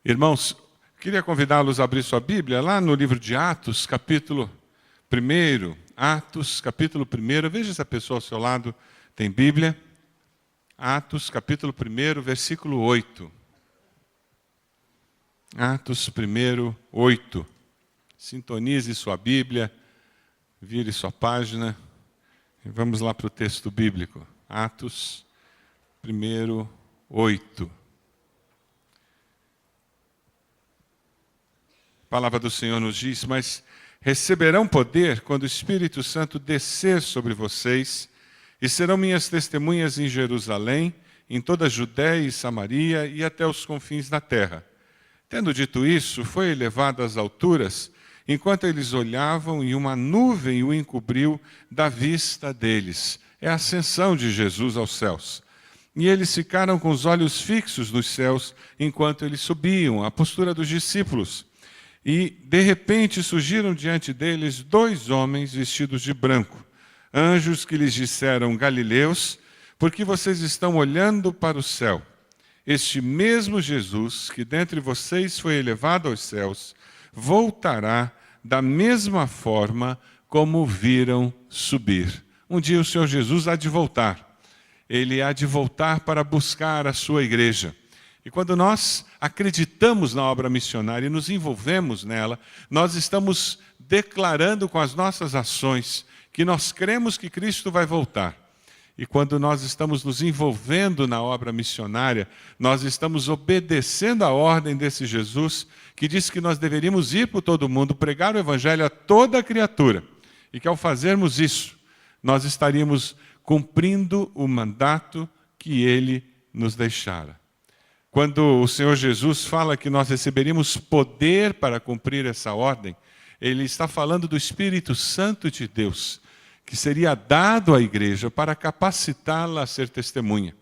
Irmãos, queria convidá-los a abrir sua Bíblia lá no livro de Atos, capítulo 1. Atos, capítulo 1. Veja se a pessoa ao seu lado tem Bíblia. Atos, capítulo 1, versículo 8. Atos 1, 8. Sintonize sua Bíblia, vire sua página e vamos lá para o texto bíblico. Atos 1, 8. A palavra do Senhor nos diz: mas receberão poder quando o Espírito Santo descer sobre vocês, e serão minhas testemunhas em Jerusalém, em toda a Judéia e Samaria e até os confins da terra. Tendo dito isso, foi elevado às alturas, enquanto eles olhavam, e uma nuvem o encobriu da vista deles. É a ascensão de Jesus aos céus. E eles ficaram com os olhos fixos nos céus, enquanto eles subiam, a postura dos discípulos. E, de repente, surgiram diante deles 2 homens vestidos de branco, anjos que lhes disseram: Galileus, por que vocês estão olhando para o céu? Este mesmo Jesus, que dentre vocês foi elevado aos céus, voltará da mesma forma como o viram subir. Um dia o Senhor Jesus há de voltar. Ele há de voltar para buscar a sua igreja. E quando nós acreditamos na obra missionária e nos envolvemos nela, nós estamos declarando com as nossas ações que nós cremos que Cristo vai voltar. E quando nós estamos nos envolvendo na obra missionária, nós estamos obedecendo a ordem desse Jesus, que diz que nós deveríamos ir por todo mundo, pregar o Evangelho a toda criatura. E que ao fazermos isso, nós estaríamos cumprindo o mandato que Ele nos deixara. Quando o Senhor Jesus fala que nós receberíamos poder para cumprir essa ordem, Ele está falando do Espírito Santo de Deus, que seria dado à igreja para capacitá-la a ser testemunha.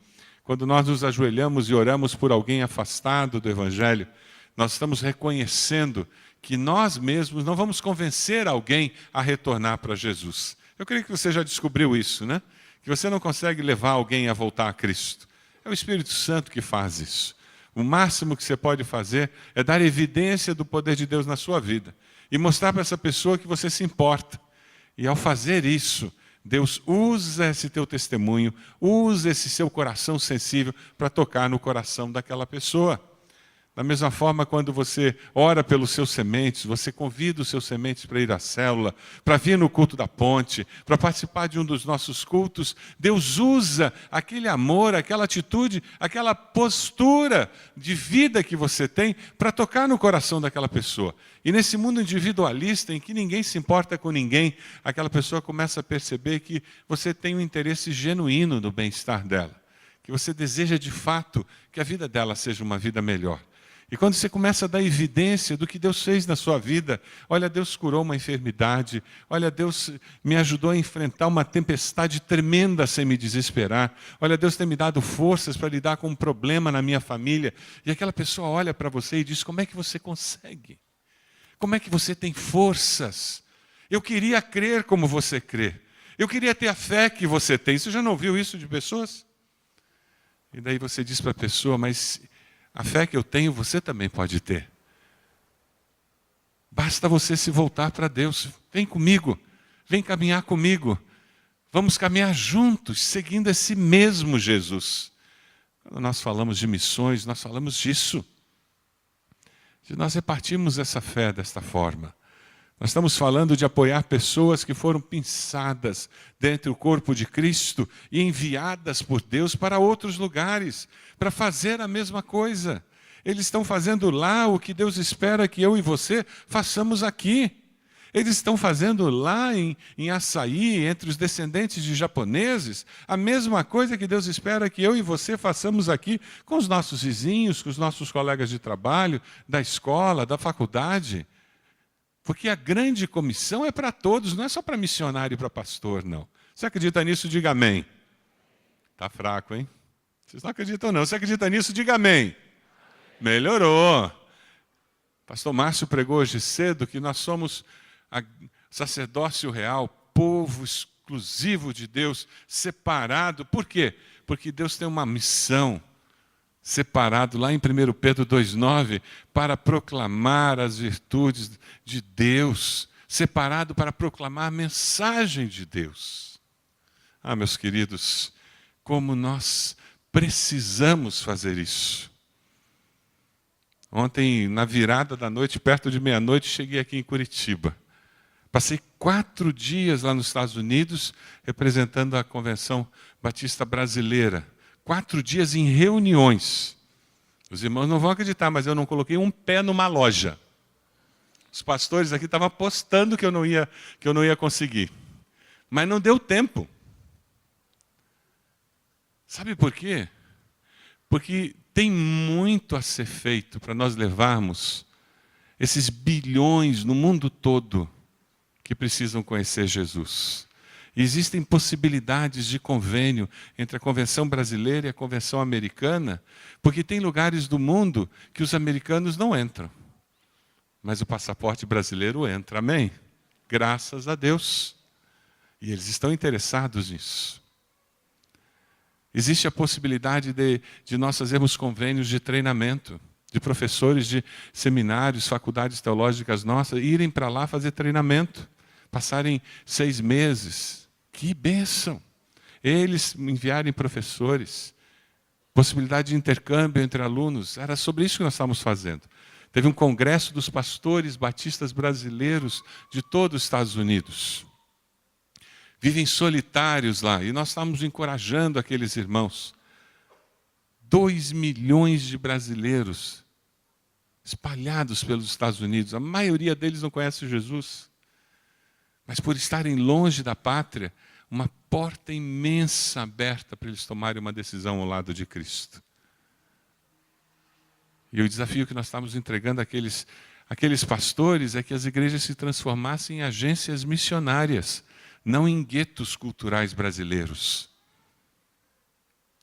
Quando nós nos ajoelhamos e oramos por alguém afastado do Evangelho, nós estamos reconhecendo que nós mesmos não vamos convencer alguém a retornar para Jesus. Eu creio que você já descobriu isso, né? Que você não consegue levar alguém a voltar a Cristo. É o Espírito Santo que faz isso. O máximo que você pode fazer é dar evidência do poder de Deus na sua vida e mostrar para essa pessoa que você se importa. E ao fazer isso, Deus usa esse teu testemunho, usa esse seu coração sensível para tocar no coração daquela pessoa. Da mesma forma, quando você ora pelos seus sementes, você convida os seus sementes para ir à célula, para vir no culto da ponte, para participar de um dos nossos cultos, Deus usa aquele amor, aquela atitude, aquela postura de vida que você tem para tocar no coração daquela pessoa. E nesse mundo individualista, em que ninguém se importa com ninguém, aquela pessoa começa a perceber que você tem um interesse genuíno no bem-estar dela, que você deseja de fato que a vida dela seja uma vida melhor. E quando você começa a dar evidência do que Deus fez na sua vida, olha, Deus curou uma enfermidade, olha, Deus me ajudou a enfrentar uma tempestade tremenda sem me desesperar, olha, Deus tem me dado forças para lidar com um problema na minha família, e aquela pessoa olha para você e diz: como é que você consegue? Como é que você tem forças? Eu queria crer como você crê, eu queria ter a fé que você tem. Você já não ouviu isso de pessoas? E daí você diz para a pessoa: mas a fé que eu tenho, você também pode ter. Basta você se voltar para Deus. Vem comigo, vem caminhar comigo. Vamos caminhar juntos, seguindo esse mesmo Jesus. Quando nós falamos de missões, nós falamos disso. De nós repartimos essa fé desta forma. Nós estamos falando de apoiar pessoas que foram pinçadas dentro do corpo de Cristo e enviadas por Deus para outros lugares, para fazer a mesma coisa. Eles estão fazendo lá o que Deus espera que eu e você façamos aqui. Eles estão fazendo lá em Açaí, entre os descendentes de japoneses, a mesma coisa que Deus espera que eu e você façamos aqui com os nossos vizinhos, com os nossos colegas de trabalho, da escola, da faculdade. Porque a grande comissão é para todos, não é só para missionário e para pastor, não. Você acredita nisso? Diga amém. Está fraco, hein? Vocês não acreditam, não. Você acredita nisso? Diga amém. Melhorou. Pastor Márcio pregou hoje cedo que nós somos sacerdócio real, povo exclusivo de Deus, separado. Por quê? Porque Deus tem uma missão. separado lá em 1 Pedro 2,9, para proclamar as virtudes de Deus, separado para proclamar a mensagem de Deus. Ah, meus queridos, como nós precisamos fazer isso. Ontem, na virada da noite, perto de meia-noite, cheguei aqui em Curitiba. Passei 4 dias lá nos Estados Unidos, representando a Convenção Batista Brasileira. 4 dias em reuniões. Os irmãos não vão acreditar, mas eu não coloquei um pé numa loja. Os pastores aqui estavam apostando que eu não ia conseguir. Mas não deu tempo. Sabe por quê? Porque tem muito a ser feito para nós levarmos esses bilhões no mundo todo que precisam conhecer Jesus. E existem possibilidades de convênio entre a Convenção Brasileira e a Convenção Americana, porque tem lugares do mundo que os americanos não entram. Mas o passaporte brasileiro entra, amém? Graças a Deus. E eles estão interessados nisso. Existe a possibilidade de nós fazermos convênios de treinamento, de professores de seminários, faculdades teológicas nossas, irem para lá fazer treinamento, passarem 6 meses. Que bênção! Eles enviarem professores, possibilidade de intercâmbio entre alunos. Era sobre isso que nós estávamos fazendo. Teve um congresso dos pastores batistas brasileiros de todos os Estados Unidos. Vivem solitários lá, e nós estamos encorajando aqueles irmãos. 2 milhões de brasileiros espalhados pelos Estados Unidos. A maioria deles não conhece Jesus. Mas por estarem longe da pátria, uma porta imensa aberta para eles tomarem uma decisão ao lado de Cristo. E o desafio que nós estamos entregando àqueles pastores é que as igrejas se transformassem em agências missionárias, não em guetos culturais brasileiros.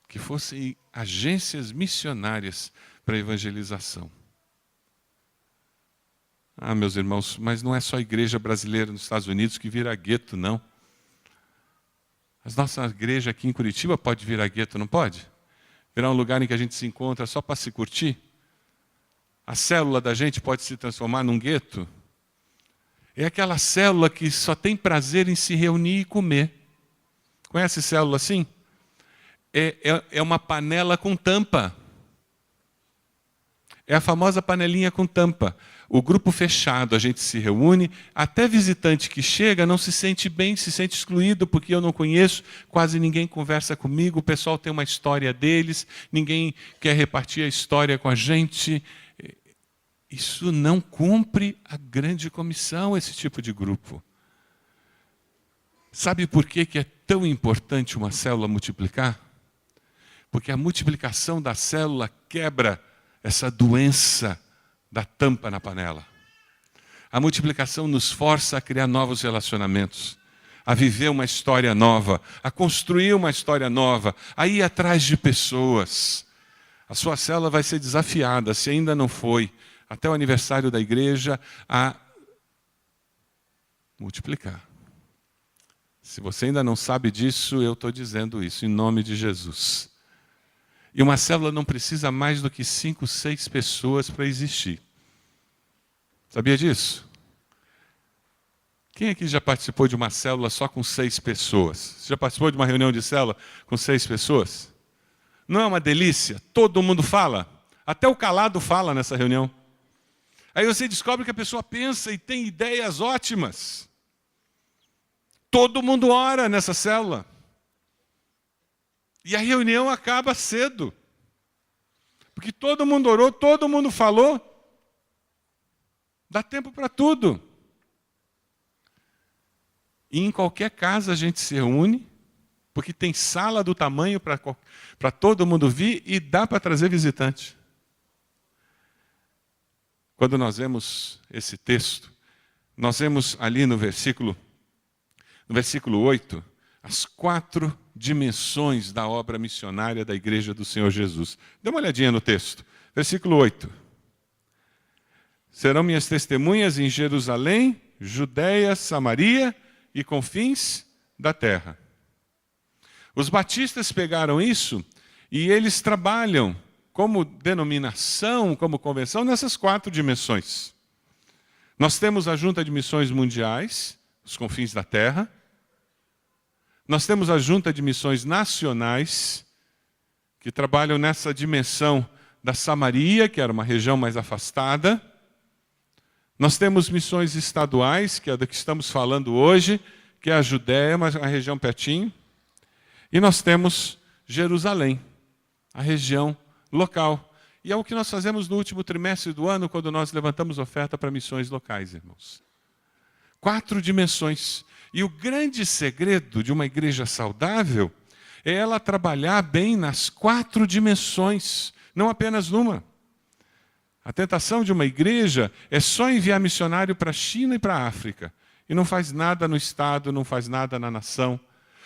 Que fossem agências missionárias para a evangelização. Ah, meus irmãos, mas não é só a igreja brasileira nos Estados Unidos que vira gueto, não. A nossa igreja aqui em Curitiba pode virar gueto, não pode? Virar um lugar em que a gente se encontra só para se curtir? A célula da gente pode se transformar num gueto? É aquela célula que só tem prazer em se reunir e comer. Conhece célula assim? É uma panela com tampa. É a famosa panelinha com tampa. O grupo fechado, a gente se reúne, até visitante que chega não se sente bem, se sente excluído, porque eu não conheço, quase ninguém conversa comigo, o pessoal tem uma história deles, ninguém quer repartir a história com a gente. Isso não cumpre a grande comissão, esse tipo de grupo. Sabe por que é tão importante uma célula multiplicar? Porque a multiplicação da célula quebra essa doença da tampa na panela. A multiplicação nos força a criar novos relacionamentos, a viver uma história nova, a construir uma história nova, a ir atrás de pessoas. A sua célula vai ser desafiada, se ainda não foi, até o aniversário da igreja, a multiplicar. Se você ainda não sabe disso, eu estou dizendo isso, em nome de Jesus. E uma célula não precisa mais do que 5, 6 pessoas para existir. Sabia disso? Quem aqui já participou de uma célula só com 6 pessoas? Você já participou de uma reunião de célula com 6 pessoas? Não é uma delícia? Todo mundo fala. Até o calado fala nessa reunião. Aí você descobre que a pessoa pensa e tem ideias ótimas. Todo mundo ora nessa célula. E a reunião acaba cedo. Porque todo mundo orou, todo mundo falou. Dá tempo para tudo. E em qualquer casa a gente se reúne, porque tem sala do tamanho para todo mundo vir e dá para trazer visitante. Quando nós vemos esse texto, nós vemos ali no versículo 8, as 4 dimensões da obra missionária da Igreja do Senhor Jesus. Dê uma olhadinha no texto. Versículo 8. Serão minhas testemunhas em Jerusalém, Judéia, Samaria e confins da terra. Os batistas pegaram isso e eles trabalham como denominação, como convenção, nessas 4 dimensões. Nós temos a Junta de Missões Mundiais, os confins da Terra. Nós temos a Junta de Missões Nacionais, que trabalham nessa dimensão da Samaria, que era uma região mais afastada. Nós temos missões estaduais, que é da que estamos falando hoje, que é a Judéia, mas uma região pertinho. E nós temos Jerusalém, a região local. E é o que nós fazemos no último trimestre do ano, quando nós levantamos oferta para missões locais, irmãos. 4 dimensões. E o grande segredo de uma igreja saudável é ela trabalhar bem nas 4 dimensões, não apenas numa. A tentação de uma igreja é só enviar missionário para a China e para a África. E não faz nada no Estado, não faz nada na nação.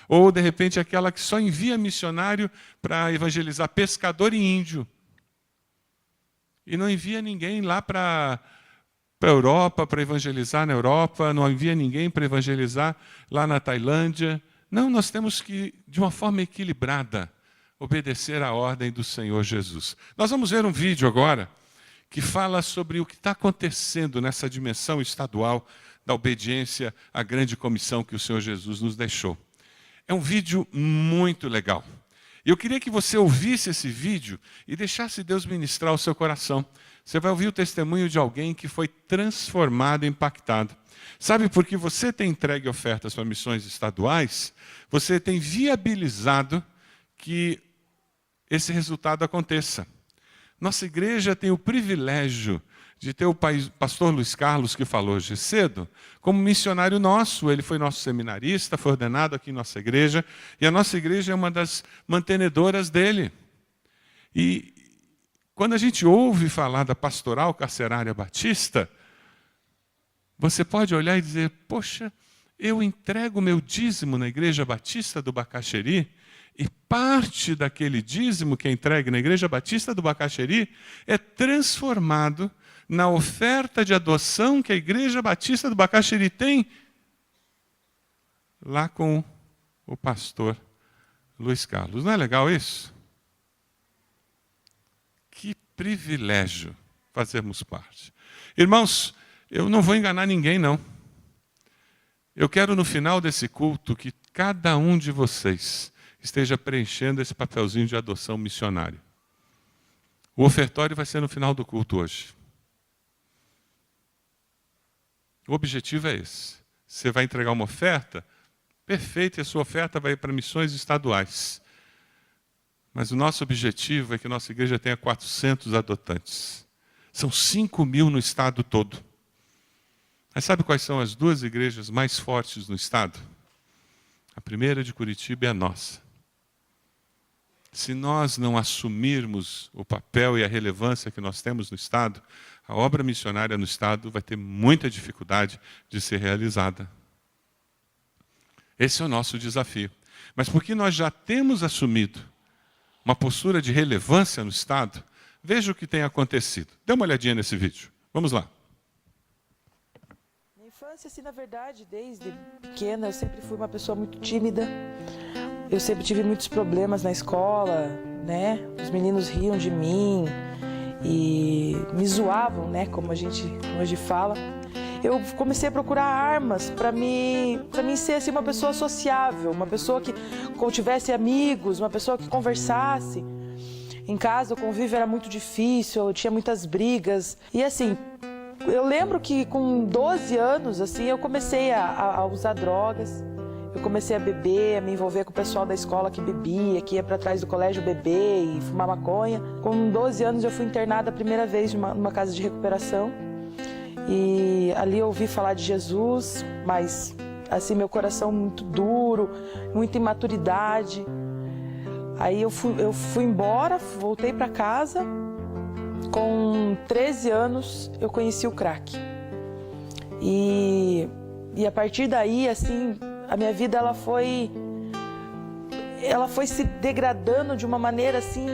Ou, de repente, aquela que só envia missionário para evangelizar pescador e índio. E não envia ninguém lá para a Europa, para evangelizar na Europa. Não envia ninguém para evangelizar lá na Tailândia. Não, nós temos que, de uma forma equilibrada, obedecer à ordem do Senhor Jesus. Nós vamos ver um vídeo agora que fala sobre o que está acontecendo nessa dimensão estadual da obediência à grande comissão que o Senhor Jesus nos deixou. É um vídeo muito legal. Eu queria que você ouvisse esse vídeo e deixasse Deus ministrar o seu coração. Você vai ouvir o testemunho de alguém que foi transformado, impactado. Sabe, porque você tem entregue ofertas para missões estaduais, você tem viabilizado que esse resultado aconteça. Nossa igreja tem o privilégio de ter o pastor Luiz Carlos, que falou hoje cedo, como missionário nosso. Ele foi nosso seminarista, foi ordenado aqui em nossa igreja, e a nossa igreja é uma das mantenedoras dele. E quando a gente ouve falar da Pastoral Carcerária Batista, você pode olhar e dizer, poxa, eu entrego meu dízimo na Igreja Batista do Bacaxeri, e parte daquele dízimo que é entregue na Igreja Batista do Bacaxeri é transformado na oferta de adoção que a Igreja Batista do Bacaxeri tem lá com o pastor Luiz Carlos. Não é legal isso? Que privilégio fazermos parte. Irmãos, eu não vou enganar ninguém, não. Eu quero, no final desse culto, que cada um de vocês esteja preenchendo esse papelzinho de adoção missionário. O ofertório vai ser no final do culto hoje. O objetivo é esse. Você vai entregar uma oferta, perfeito, e a sua oferta vai para missões estaduais. Mas o nosso objetivo é que a nossa igreja tenha 400 adotantes. São 5.000 no estado todo. Mas sabe quais são as 2 igrejas mais fortes no estado? A primeira de Curitiba é a nossa. Se nós não assumirmos o papel e a relevância que nós temos no estado, a obra missionária no estado vai ter muita dificuldade de ser realizada. Esse é o nosso desafio. Mas porque nós já temos assumido uma postura de relevância no estado, veja o que tem acontecido. Dê uma olhadinha nesse vídeo. Vamos lá. Na infância, assim, na verdade, desde pequena, eu sempre fui uma pessoa muito tímida. Eu sempre tive muitos problemas na escola, né? Os meninos riam de mim e me zoavam, né? Como a gente hoje fala. Eu comecei a procurar armas para mim ser assim, uma pessoa sociável, uma pessoa que tivesse amigos, uma pessoa que conversasse. Em casa o convívio era muito difícil, eu tinha muitas brigas. E assim, eu lembro que com 12 anos, assim, eu comecei a usar drogas. Eu comecei a beber, a me envolver com o pessoal da escola que bebia, que ia para trás do colégio beber e fumar maconha. Com 12 anos eu fui internada a primeira vez numa casa de recuperação. E ali eu ouvi falar de Jesus, mas assim, meu coração muito duro, muita imaturidade. Aí eu fui embora, voltei para casa. Com 13 anos eu conheci o crack. E a partir daí, assim, a minha vida ela foi se degradando de uma maneira assim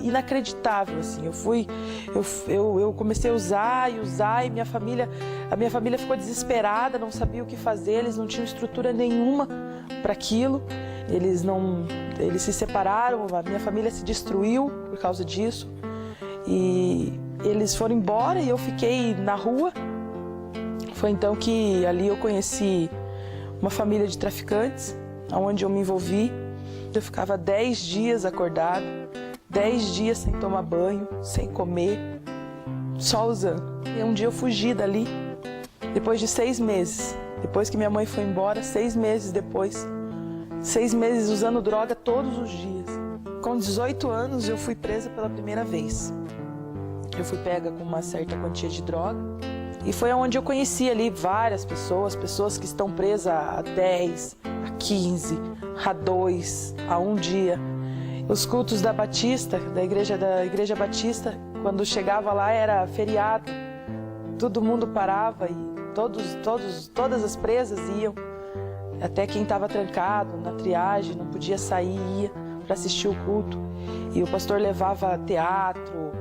inacreditável, assim. Eu comecei a usar e a minha família ficou desesperada, não sabia o que fazer, eles não tinham estrutura nenhuma para aquilo. Eles não eles se separaram, a minha família se destruiu por causa disso. E eles foram embora e eu fiquei na rua. Foi então que ali eu conheci uma família de traficantes, onde eu me envolvi. Eu ficava 10 dias acordado, 10 dias sem tomar banho, sem comer, só usando. E um dia eu fugi dali, depois de 6 meses. Depois que minha mãe foi embora, 6 meses depois. 6 meses usando droga todos os dias. Com 18 anos eu fui presa pela primeira vez. Eu fui pega com uma certa quantia de droga. E foi onde eu conheci ali várias pessoas, pessoas que estão presas há 10, há 15, há 2, há 1 dia. Os cultos da Batista, da igreja Batista, quando chegava lá era feriado. Todo mundo parava e todas as presas iam. Até quem estava trancado na triagem, não podia sair, ia para assistir o culto. E o pastor levava teatro,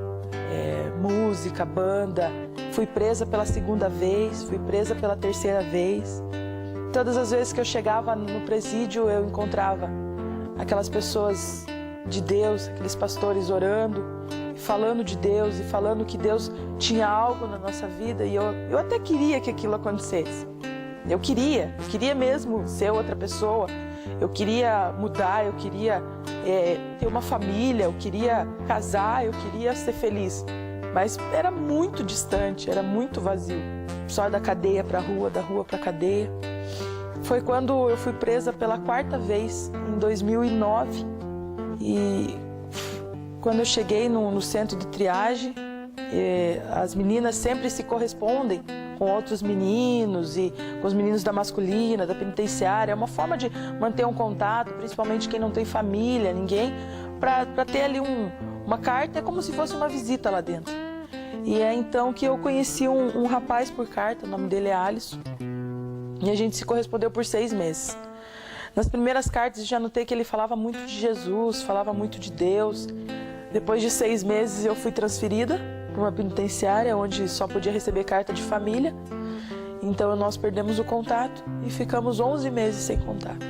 música, banda. Fui presa pela 2ª vez, fui presa pela 3ª vez. Todas as vezes que eu chegava no presídio, eu encontrava aquelas pessoas de Deus, aqueles pastores orando, falando de Deus e falando que Deus tinha algo na nossa vida. E eu até queria que aquilo acontecesse. Eu queria mesmo ser outra pessoa. Eu queria mudar, eu queria ter uma família, eu queria casar, eu queria ser feliz. Mas era muito distante, era muito vazio. Só da cadeia para a rua, da rua para a cadeia. Foi quando eu fui presa pela 4ª vez, em 2009. E quando eu cheguei no centro de triagem, as meninas sempre se correspondem com outros meninos e com os meninos da masculina, da penitenciária. É uma forma de manter um contato, principalmente quem não tem família, ninguém, para ter ali uma carta. É como se fosse uma visita lá dentro. E é então que eu conheci um rapaz por carta, o nome dele é Alisson, e a gente se correspondeu por 6 meses. Nas primeiras cartas eu já notei que ele falava muito de Jesus, falava muito de Deus. Depois de 6 meses eu fui transferida para uma penitenciária onde só podia receber carta de família. Então nós perdemos o contato e ficamos 11 meses sem contato.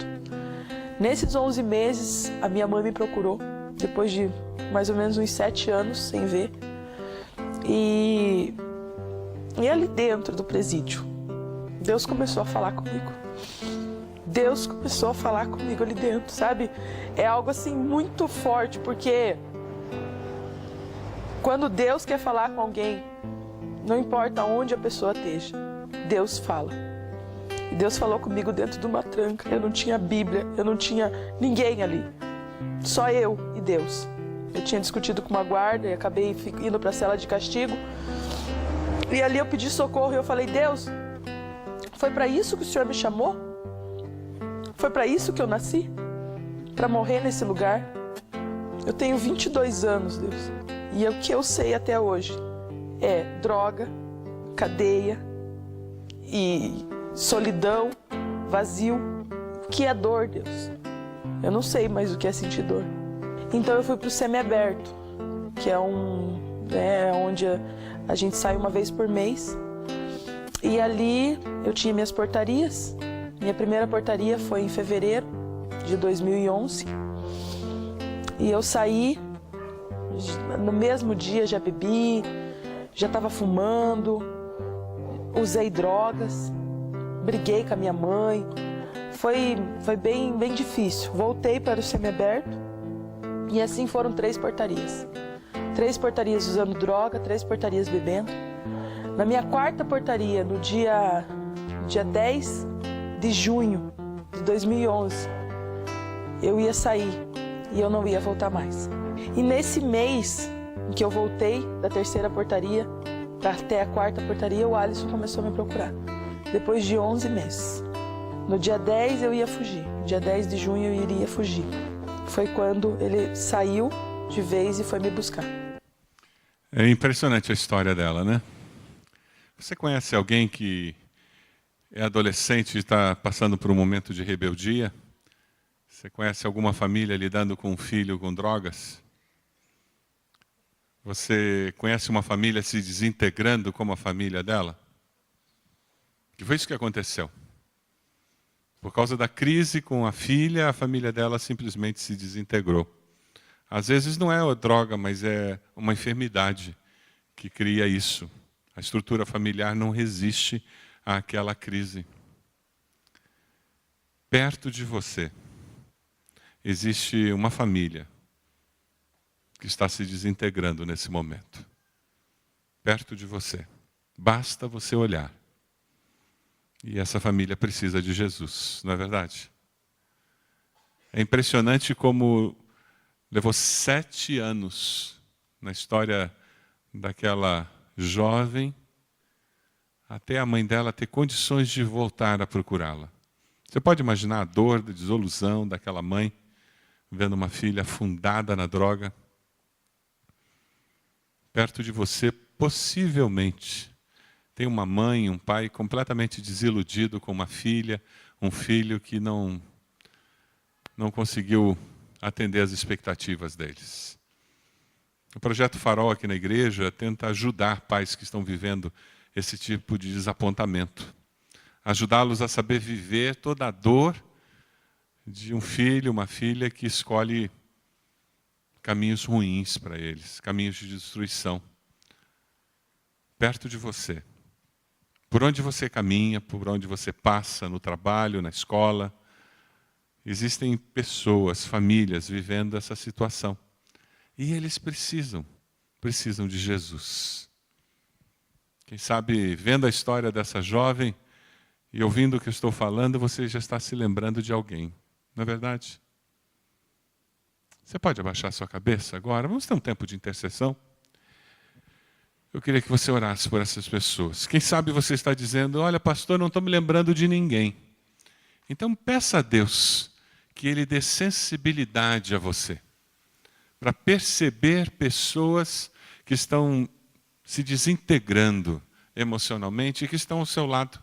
Nesses 11 meses a minha mãe me procurou, depois de mais ou menos uns 7 anos sem ver. E ali dentro do presídio, Deus começou a falar comigo. Deus começou a falar comigo ali dentro, sabe? É algo assim muito forte, porque quando Deus quer falar com alguém, não importa onde a pessoa esteja, Deus fala. E Deus falou comigo dentro de uma tranca. Eu não tinha Bíblia, eu não tinha ninguém ali. Só eu e Deus. Eu tinha discutido com uma guarda e acabei indo para a cela de castigo. E ali eu pedi socorro e eu falei: Deus, foi para isso que o Senhor me chamou? Foi para isso que eu nasci? Para morrer nesse lugar? Eu tenho 22 anos, Deus. E o que eu sei até hoje é droga, cadeia e solidão, vazio. O que é dor, Deus? Eu não sei mais o que é sentir dor. Então eu fui para o semiaberto, que é onde a gente sai uma vez por mês. E ali eu tinha minhas portarias. Minha primeira portaria foi em fevereiro de 2011. E eu saí, no mesmo dia já bebi, já estava fumando, usei drogas, briguei com a minha mãe. Foi bem difícil. Voltei para o semiaberto. E assim foram 3 portarias. 3 portarias usando droga, 3 portarias bebendo. Na minha 4ª portaria, no dia 10 de junho de 2011, eu ia sair e eu não ia voltar mais. E nesse mês em que eu voltei da 3ª portaria até a 4ª portaria, o Alisson começou a me procurar. Depois de 11 meses. No dia 10 eu ia fugir. No dia 10 de junho eu iria fugir. Foi quando ele saiu de vez e foi me buscar. É impressionante a história dela, né? Você conhece alguém que é adolescente e está passando por um momento de rebeldia? Você conhece alguma família lidando com um filho com drogas? Você conhece uma família se desintegrando como a família dela? Que foi isso que aconteceu. Por causa da crise com a filha, a família dela simplesmente se desintegrou. Às vezes não é a droga, mas é uma enfermidade que cria isso. A estrutura familiar não resiste àquela crise. Perto de você existe uma família que está se desintegrando nesse momento. Perto de você. Basta você olhar. E essa família precisa de Jesus, não é verdade? É impressionante como levou 7 anos na história daquela jovem até a mãe dela ter condições de voltar a procurá-la. Você pode imaginar a dor, a desilusão daquela mãe vendo uma filha afundada na droga? Perto de você, possivelmente, tem uma mãe, um pai completamente desiludido com uma filha, um filho que não conseguiu atender às expectativas deles. O Projeto Farol aqui na igreja tenta ajudar pais que estão vivendo esse tipo de desapontamento. Ajudá-los a saber viver toda a dor de um filho, uma filha que escolhe caminhos ruins para eles, caminhos de destruição. Perto de você. Por onde você caminha, por onde você passa, no trabalho, na escola, existem pessoas, famílias vivendo essa situação. E eles precisam de Jesus. Quem sabe, vendo a história dessa jovem e ouvindo o que eu estou falando, você já está se lembrando de alguém. Não é verdade? Você pode abaixar sua cabeça agora? Vamos ter um tempo de intercessão? Eu queria que você orasse por essas pessoas. Quem sabe você está dizendo, olha, pastor, não estou me lembrando de ninguém. Então peça a Deus que Ele dê sensibilidade a você, para perceber pessoas que estão se desintegrando emocionalmente e que estão ao seu lado.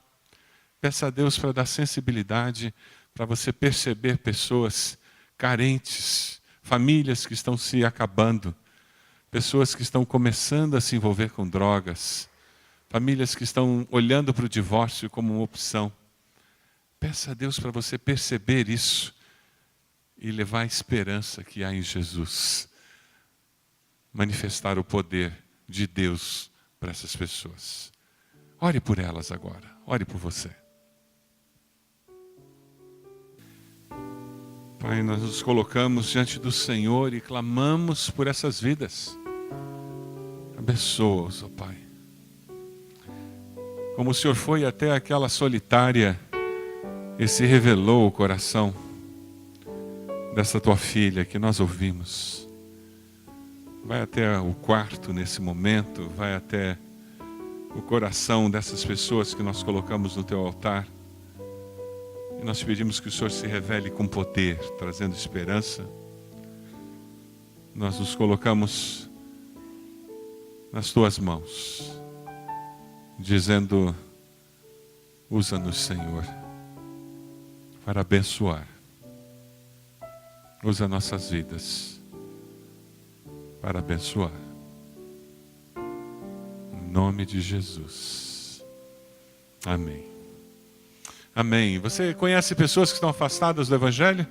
Peça a Deus para dar sensibilidade, para você perceber pessoas carentes, famílias que estão se acabando, pessoas que estão começando a se envolver com drogas, famílias que estão olhando para o divórcio como uma opção. Peça a Deus para você perceber isso e levar a esperança que há em Jesus. Manifestar o poder de Deus para essas pessoas. Ore por elas agora, ore por você. Pai, nós nos colocamos diante do Senhor e clamamos por essas vidas. Abençoa-os, ó Pai. Como o Senhor foi até aquela solitária e se revelou o coração dessa tua filha que nós ouvimos. Vai até o quarto nesse momento, vai até o coração dessas pessoas que nós colocamos no teu altar. E nós pedimos que o Senhor se revele com poder, trazendo esperança. Nós nos colocamos nas tuas mãos, dizendo, usa-nos, Senhor, para abençoar. Usa nossas vidas para abençoar. Em nome de Jesus. Amém. Amém. Você conhece pessoas que estão afastadas do Evangelho?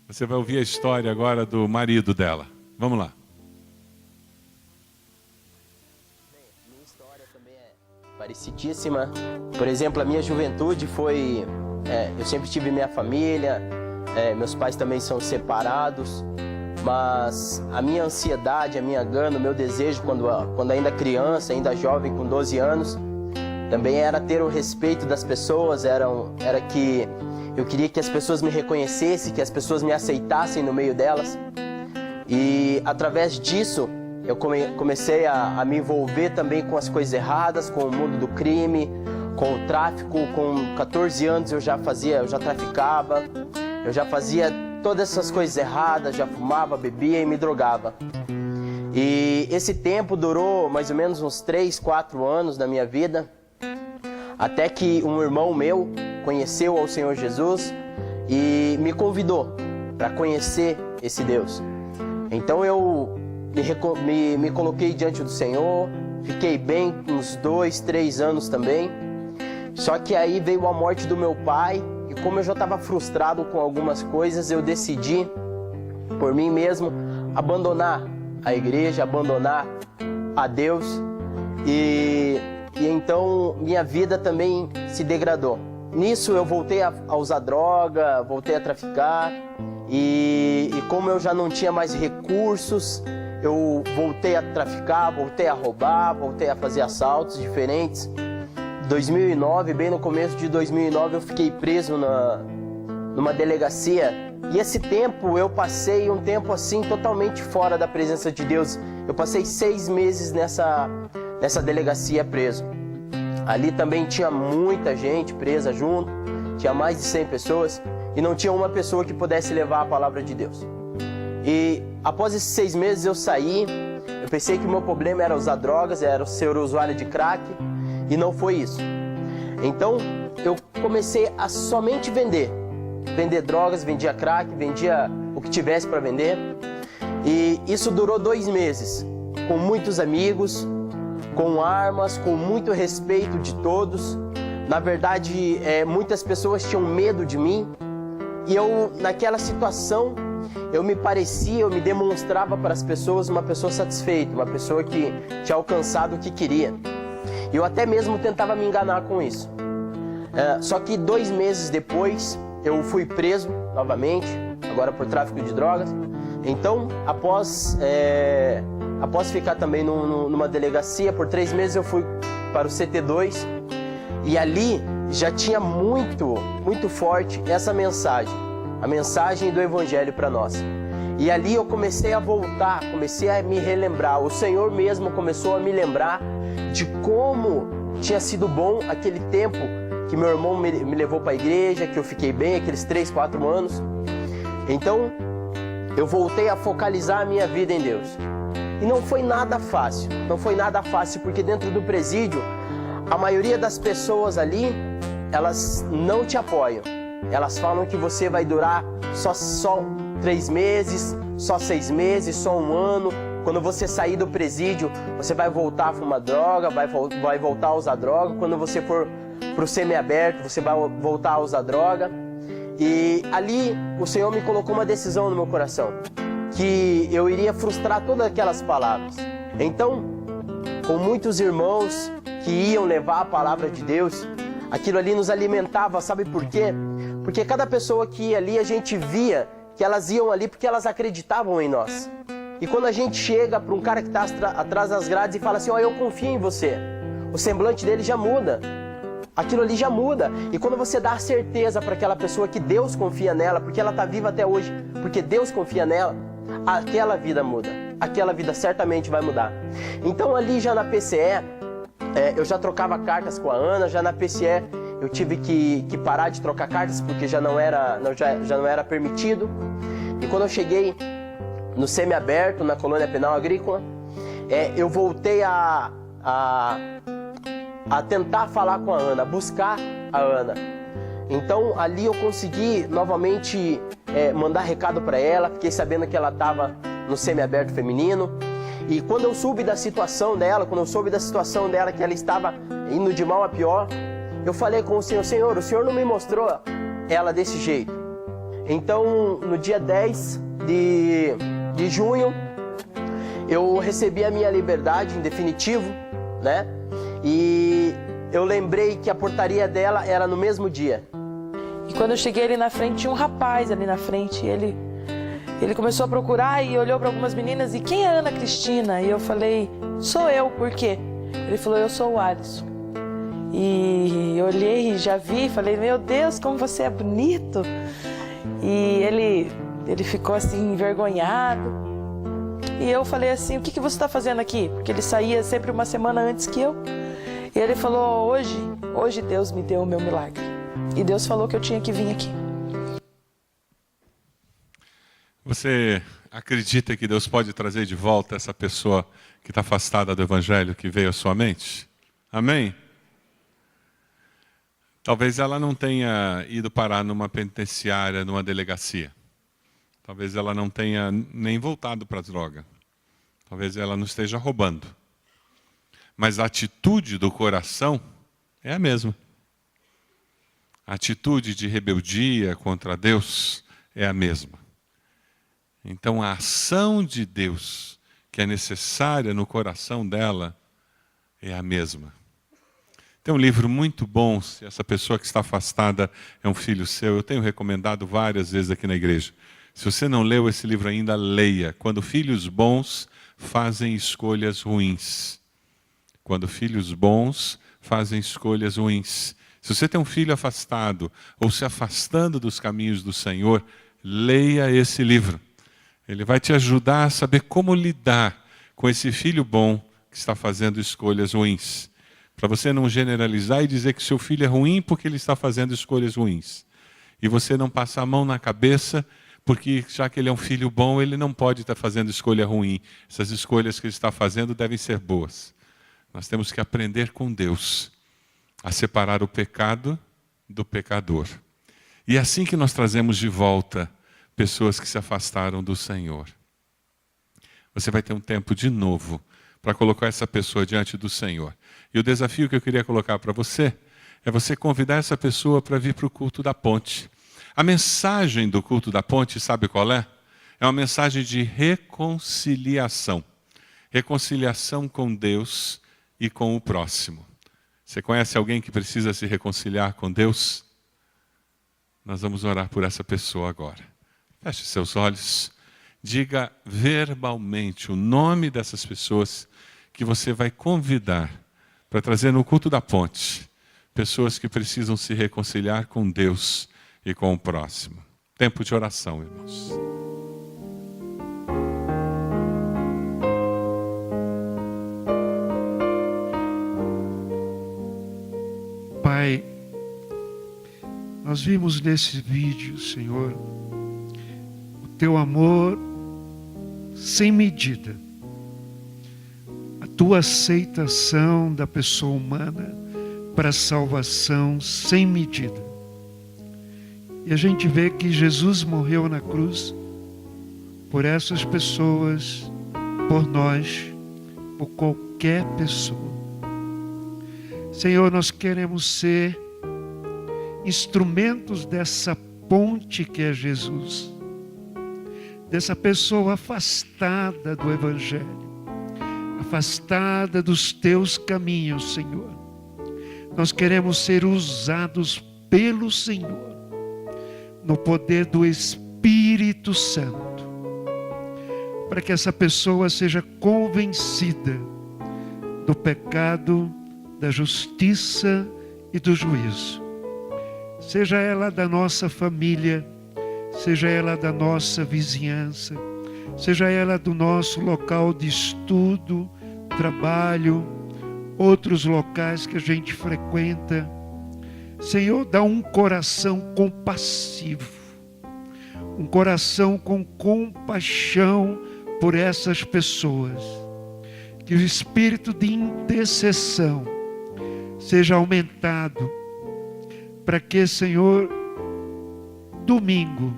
Você vai ouvir a história agora do marido dela. Vamos lá. Minha história também é parecidíssima. Por exemplo, a minha juventude foi... eu sempre tive minha família, meus pais também são separados, mas a minha ansiedade, a minha gana, o meu desejo quando ainda criança, ainda jovem, com 12 anos, também era ter o respeito das pessoas, era que eu queria que as pessoas me reconhecessem, que as pessoas me aceitassem no meio delas. E através disso, eu comecei a me envolver também com as coisas erradas, com o mundo do crime, com o tráfico. Com 14 anos eu já traficava, eu já fazia todas essas coisas erradas, já fumava, bebia e me drogava. E esse tempo durou mais ou menos uns 3, 4 anos na minha vida, até que um irmão meu conheceu ao Senhor Jesus e me convidou para conhecer esse Deus. Então eu me coloquei diante do Senhor, fiquei bem uns 2, 3 anos também. Só que aí veio a morte do meu pai, e como eu já estava frustrado com algumas coisas, eu decidi, por mim mesmo, abandonar a igreja, abandonar a Deus, e então minha vida também se degradou. Nisso eu voltei a usar droga, voltei a traficar, e como eu já não tinha mais recursos, eu voltei a traficar, voltei a roubar, voltei a fazer assaltos diferentes. 2009, bem no começo de 2009, eu fiquei preso numa delegacia. E esse tempo, eu passei um tempo assim, totalmente fora da presença de Deus. Eu passei 6 meses nessa delegacia preso. Ali também tinha muita gente presa junto, tinha mais de 100 pessoas, e não tinha uma pessoa que pudesse levar a palavra de Deus. E após esses 6 meses eu saí, eu pensei que o meu problema era usar drogas, era ser usuário de crack, e não foi isso. Então eu comecei a somente vender drogas, vendia crack, vendia o que tivesse para vender. E isso durou 2 meses, com muitos amigos, com armas, com muito respeito de todos. Na verdade, muitas pessoas tinham medo de mim. E eu, naquela situação, eu me demonstrava para as pessoas uma pessoa satisfeita, uma pessoa que tinha alcançado o que queria. Eu até mesmo tentava me enganar com isso. Só que 2 meses depois, eu fui preso novamente, agora por tráfico de drogas. Então, após ficar também numa delegacia, por 3 meses eu fui para o CT2. E ali já tinha muito forte essa mensagem, a mensagem do Evangelho para nós. E ali eu comecei a voltar, comecei a me relembrar. O Senhor mesmo começou a me lembrar de como tinha sido bom aquele tempo que meu irmão me levou para a igreja, que eu fiquei bem, aqueles 3, 4 anos. Então, eu voltei a focalizar a minha vida em Deus. E não foi nada fácil, porque dentro do presídio, a maioria das pessoas ali, elas não te apoiam. Elas falam que você vai durar só 3 meses, só 6 meses, só 1 ano. Quando você sair do presídio, você vai voltar a fumar droga, vai voltar a usar droga. Quando você for para o semiaberto, você vai voltar a usar droga. E ali o Senhor me colocou uma decisão no meu coração, que eu iria frustrar todas aquelas palavras. Então, com muitos irmãos que iam levar a palavra de Deus, aquilo ali nos alimentava, sabe por quê? Porque cada pessoa que ia ali, a gente via que elas iam ali porque elas acreditavam em nós. E quando a gente chega para um cara que está atrás das grades e fala assim, eu confio em você, o semblante dele já muda. Aquilo ali já muda. E quando você dá a certeza para aquela pessoa que Deus confia nela, porque ela está viva até hoje, porque Deus confia nela, aquela vida muda. Aquela vida certamente vai mudar. Então ali já na PCE, eu já trocava cartas com a Ana, já na PCE eu tive que parar de trocar cartas porque já não era permitido. E quando eu cheguei no semiaberto, na colônia penal agrícola, eu voltei a tentar falar com a Ana, buscar a Ana. Então ali eu consegui novamente mandar recado para ela, fiquei sabendo que ela estava no semiaberto feminino. E quando eu soube da situação dela, que ela estava indo de mal a pior, eu falei com o Senhor, o Senhor não me mostrou ela desse jeito. Então no dia 10 de junho, eu recebi a minha liberdade em definitivo, né? E eu lembrei que a portaria dela era no mesmo dia. E quando eu cheguei ali na frente, tinha um rapaz ali na frente. Ele começou a procurar e olhou para algumas meninas. E quem é a Ana Cristina? E eu falei, sou eu, por quê? Ele falou, eu sou o Alisson. E eu olhei e já vi, falei, meu Deus, como você é bonito. E ele ficou assim, envergonhado. E eu falei assim, o que você está fazendo aqui? Porque ele saía sempre uma semana antes que eu. E ele falou, hoje Deus me deu o meu milagre. E Deus falou que eu tinha que vir aqui. Você acredita que Deus pode trazer de volta essa pessoa que está afastada do Evangelho, que veio à sua mente? Amém? Talvez ela não tenha ido parar numa penitenciária, numa delegacia. Talvez ela não tenha nem voltado para a droga. Talvez ela não esteja roubando. Mas a atitude do coração é a mesma. a atitude de rebeldia contra Deus é a mesma. Então, a ação de Deus que é necessária no coração dela é a mesma. Tem um livro muito bom, se essa pessoa que está afastada é um filho seu, eu tenho recomendado várias vezes aqui na igreja. Se você não leu esse livro ainda, leia. Quando filhos bons fazem escolhas ruins. Quando filhos bons fazem escolhas ruins. Se você tem um filho afastado ou se afastando dos caminhos do Senhor, leia esse livro. Ele vai te ajudar a saber como lidar com esse filho bom que está fazendo escolhas ruins. Para você não generalizar e dizer que seu filho é ruim porque ele está fazendo escolhas ruins. E você não passar a mão na cabeça porque, já que ele é um filho bom, ele não pode estar fazendo escolha ruim. Essas escolhas que ele está fazendo devem ser boas. Nós temos que aprender com Deus a separar o pecado do pecador. E é assim que nós trazemos de volta pessoas que se afastaram do Senhor. Você vai ter um tempo de novo para colocar essa pessoa diante do Senhor. E o desafio que eu queria colocar para você é você convidar essa pessoa para vir para o culto da ponte. A mensagem do culto da ponte, sabe qual é? É uma mensagem de reconciliação. Reconciliação com Deus e com o próximo. Você conhece alguém que precisa se reconciliar com Deus? Nós vamos orar por essa pessoa agora. Feche seus olhos. Diga verbalmente o nome dessas pessoas que você vai convidar para trazer no culto da ponte. Pessoas que precisam se reconciliar com Deus e com o próximo. Tempo de oração, irmãos. Pai, nós vimos nesse vídeo, Senhor, o Teu amor sem medida, a Tua aceitação da pessoa humana para a salvação sem medida. E a gente vê que Jesus morreu na cruz por essas pessoas, por nós, por qualquer pessoa. Senhor, nós queremos ser instrumentos dessa ponte que é Jesus, dessa pessoa afastada do Evangelho, afastada dos Teus caminhos, Senhor. Nós queremos ser usados pelo Senhor, no poder do Espírito Santo, para que essa pessoa seja convencida do pecado, da justiça e do juízo. Seja ela da nossa família, seja ela da nossa vizinhança, seja ela do nosso local de estudo, trabalho, outros locais que a gente frequenta. Senhor, dá um coração compassivo, um coração com compaixão por essas pessoas. Que o espírito de intercessão seja aumentado, para que, Senhor, domingo,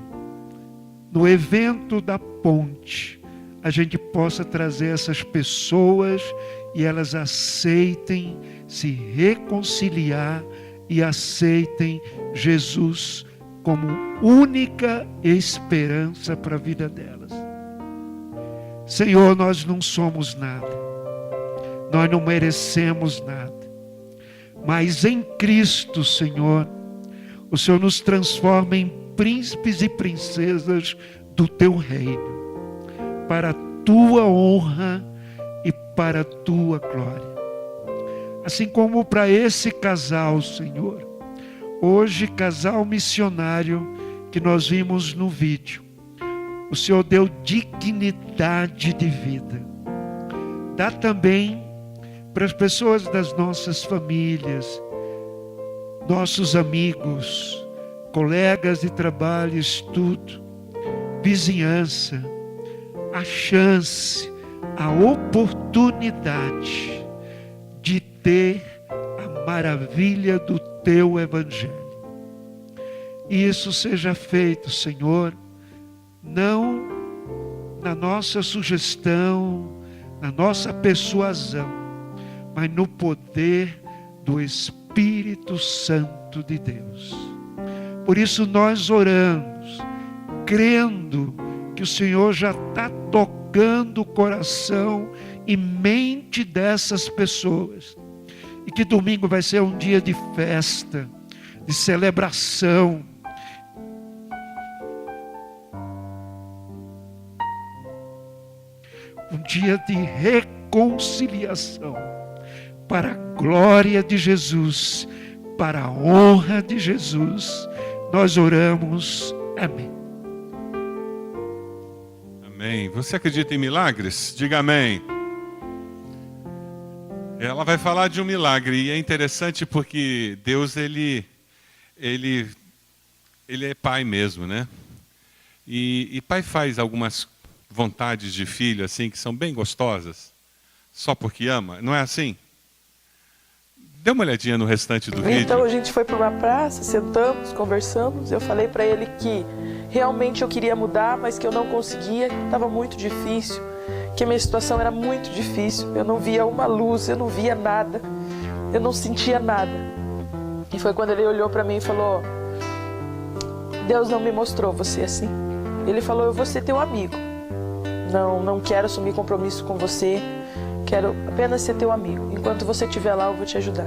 no evento da ponte, a gente possa trazer essas pessoas e elas aceitem se reconciliar e aceitem Jesus como única esperança para a vida delas. Senhor, nós não somos nada, nós não merecemos nada, mas em Cristo, Senhor, o Senhor nos transforma em príncipes e princesas do Teu reino, para a Tua honra e para a Tua glória. Assim como para esse casal, Senhor, hoje casal missionário que nós vimos no vídeo, o Senhor deu dignidade de vida. Dá também para as pessoas das nossas famílias, nossos amigos, colegas de trabalho, estudo, vizinhança, a chance, a oportunidade de ter a maravilha do Teu Evangelho. E isso seja feito, Senhor, não na nossa sugestão, na nossa persuasão, mas no poder do Espírito Santo de Deus. Por isso nós oramos, crendo que o Senhor já está tocando o coração e mente dessas pessoas. E que domingo vai ser um dia de festa, de celebração. Um dia de reconciliação, para a glória de Jesus, para a honra de Jesus. Nós oramos. Amém. Amém. Você acredita em milagres? Diga amém. Ela vai falar de um milagre, e é interessante porque Deus, ele é pai mesmo, né? E pai faz algumas vontades de filho, assim, que são bem gostosas, só porque ama, não é assim? Dê uma olhadinha no restante do vídeo. Então a gente foi para uma praça, sentamos, conversamos. Eu falei para ele que realmente eu queria mudar, mas que eu não conseguia, estava muito difícil, que a minha situação era muito difícil. Eu não via uma luz, eu não via nada, eu não sentia nada. E foi quando ele olhou para mim e falou: Deus não me mostrou você assim. Ele falou: eu vou ser teu amigo. Não quero assumir compromisso com você. Quero apenas ser teu amigo. Enquanto você estiver lá, eu vou te ajudar.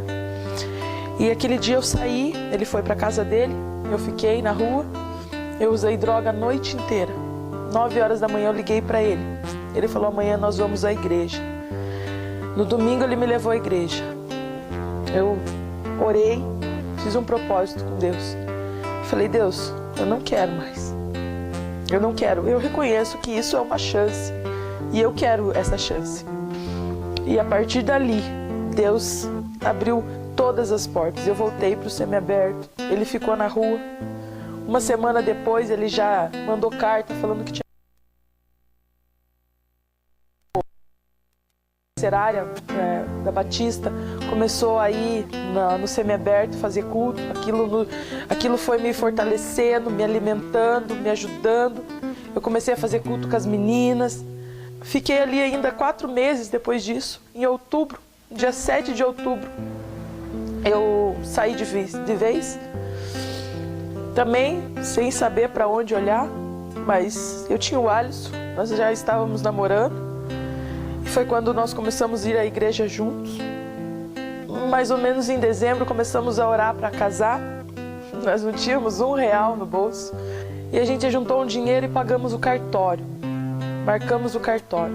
E aquele dia eu saí, ele foi para casa dele, eu fiquei na rua, eu usei droga a noite inteira. 9 horas da manhã eu liguei para ele. Ele falou: amanhã nós vamos à igreja. No domingo ele me levou à igreja. Eu orei, fiz um propósito com Deus. Falei: Deus, eu não quero mais. Eu não quero. Eu reconheço que isso é uma chance. E eu quero essa chance. E a partir dali, Deus abriu todas as portas. Eu voltei para o semiaberto. Ele ficou na rua. Uma semana depois, ele já mandou carta falando que tinha área da Batista. Começou a ir no semiaberto fazer culto. Aquilo foi me fortalecendo, me alimentando, me ajudando. Eu comecei a fazer culto com as meninas. Fiquei ali ainda 4 meses depois disso. Em outubro, dia 7 de outubro, eu saí de vez. Também sem saber para onde olhar, mas eu tinha o Alisson, nós já estávamos namorando. E foi quando nós começamos a ir à igreja juntos. Mais ou menos em dezembro começamos a orar para casar. Nós não tínhamos R$1 no bolso. E a gente juntou um dinheiro e pagamos o cartório. Marcamos o cartório.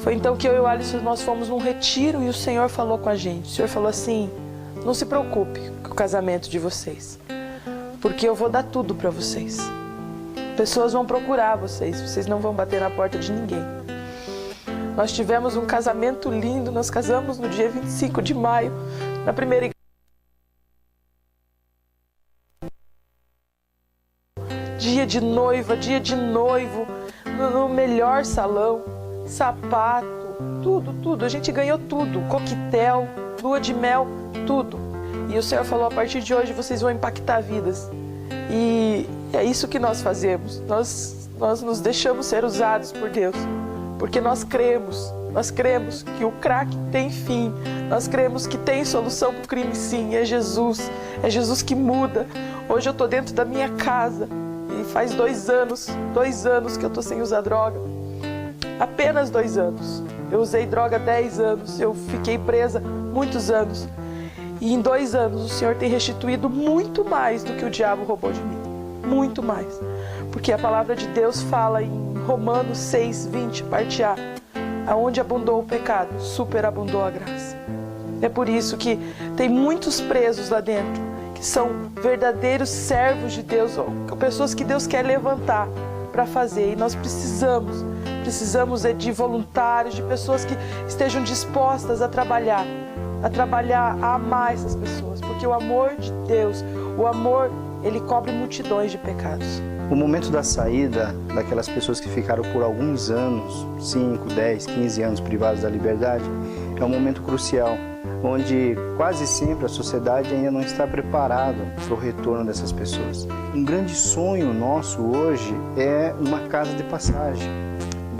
Foi então que eu e o Alisson, nós fomos num retiro e o Senhor falou com a gente. O Senhor falou assim: não se preocupe com o casamento de vocês, porque eu vou dar tudo para vocês. Pessoas vão procurar vocês não vão bater na porta de ninguém. Nós tivemos um casamento lindo, nós casamos no dia 25 de maio, na primeira igreja. Dia de noiva, dia de noivo, no melhor salão, sapato, tudo. A gente ganhou tudo, coquetel, lua de mel, tudo. E o Senhor falou: a partir de hoje vocês vão impactar vidas. E é isso que nós fazemos. Nós nos deixamos ser usados por Deus, porque nós cremos que o crack tem fim. Nós cremos que tem solução para o crime, sim. É Jesus que muda. Hoje eu estou dentro da minha casa e faz 2 anos que eu estou sem usar droga. Apenas 2 anos. Eu usei droga 10 anos, eu fiquei presa muitos anos. E em 2 anos o Senhor tem restituído muito mais do que o diabo roubou de mim. Muito mais. Porque a palavra de Deus fala em Romanos 6:20, parte A: aonde abundou o pecado, superabundou a graça. É por isso que tem muitos presos lá dentro, que são verdadeiros servos de Deus, ou pessoas que Deus quer levantar para fazer. E nós precisamos de voluntários, de pessoas que estejam dispostas a trabalhar, a amar essas pessoas. Porque o amor de Deus, o amor, ele cobre multidões de pecados. O momento da saída daquelas pessoas que ficaram por alguns anos, 5, 10, 15 anos privados da liberdade, é um momento crucial, onde quase sempre a sociedade ainda não está preparada para o retorno dessas pessoas. Um grande sonho nosso hoje é uma casa de passagem,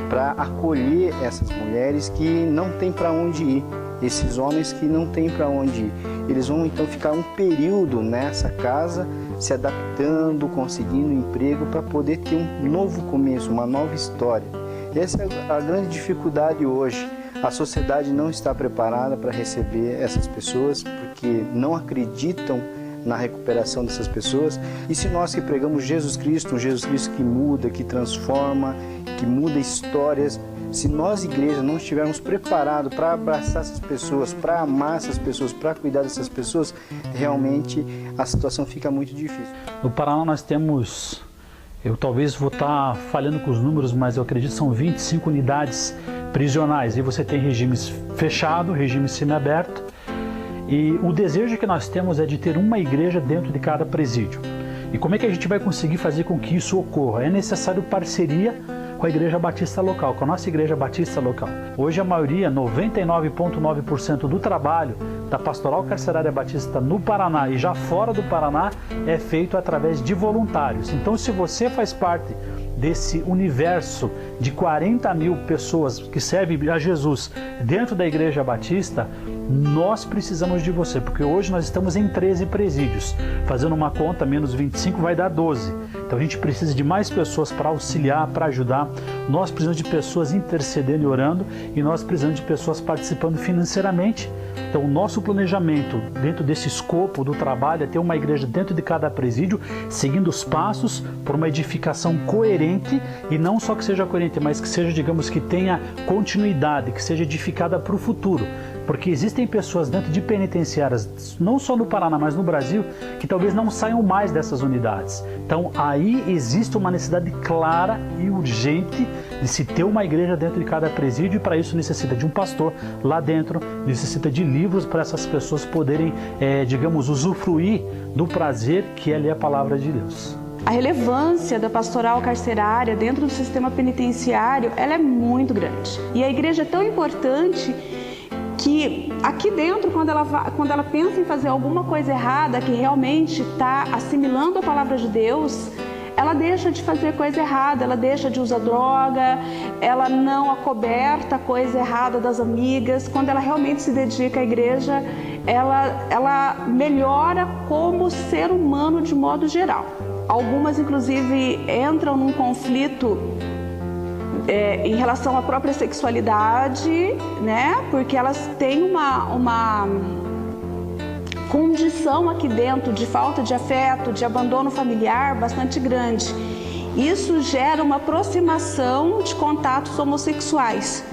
para acolher essas mulheres que não têm para onde ir, esses homens que não têm para onde ir. Eles vão então ficar um período nessa casa, se adaptando, conseguindo emprego para poder ter um novo começo, uma nova história. Essa é a grande dificuldade hoje. A sociedade não está preparada para receber essas pessoas porque não acreditam na recuperação dessas pessoas. E se nós que pregamos Jesus Cristo, um Jesus Cristo que muda, que transforma, que muda histórias, se nós, igreja, não estivermos preparados para abraçar essas pessoas, para amar essas pessoas, para cuidar dessas pessoas, realmente a situação fica muito difícil. No Paraná nós temos, eu talvez vou estar falhando com os números, mas eu acredito que são 25 unidades prisionais. E você tem regimes fechados, regime semiaberto. E o desejo que nós temos é de ter uma igreja dentro de cada presídio. E como é que a gente vai conseguir fazer com que isso ocorra? É necessário parceria com a Igreja Batista local, com a nossa Igreja Batista local. Hoje a maioria, 99,9% do trabalho da Pastoral Carcerária Batista no Paraná e já fora do Paraná é feito através de voluntários. Então, se você faz parte desse universo de 40 mil pessoas que servem a Jesus dentro da Igreja Batista, nós precisamos de você, porque hoje nós estamos em 13 presídios. Fazendo uma conta, menos 25 vai dar 12. Então a gente precisa de mais pessoas para auxiliar, para ajudar. Nós precisamos de pessoas intercedendo e orando, e nós precisamos de pessoas participando financeiramente. Então o nosso planejamento dentro desse escopo do trabalho é ter uma igreja dentro de cada presídio, seguindo os passos por uma edificação coerente, e não só que seja coerente, mas que seja, digamos, que tenha continuidade, que seja edificada para o futuro. Porque existem pessoas dentro de penitenciárias, não só no Paraná, mas no Brasil, que talvez não saiam mais dessas unidades. Então aí existe uma necessidade clara e urgente de se ter uma igreja dentro de cada presídio, e para isso necessita de um pastor lá dentro, necessita de livros para essas pessoas poderem, digamos, usufruir do prazer que é ler a palavra de Deus. A relevância da pastoral carcerária dentro do sistema penitenciário, ela é muito grande. E a igreja é tão importante que aqui dentro, quando ela pensa em fazer alguma coisa errada, que realmente está assimilando a palavra de Deus, ela deixa de fazer coisa errada, ela deixa de usar droga, ela não acoberta a coisa errada das amigas. Quando ela realmente se dedica à igreja, ela melhora como ser humano de modo geral. Algumas, inclusive, entram num conflito em relação à própria sexualidade, né? Porque elas têm uma condição aqui dentro de falta de afeto, de abandono familiar bastante grande. Isso gera uma aproximação de contatos homossexuais.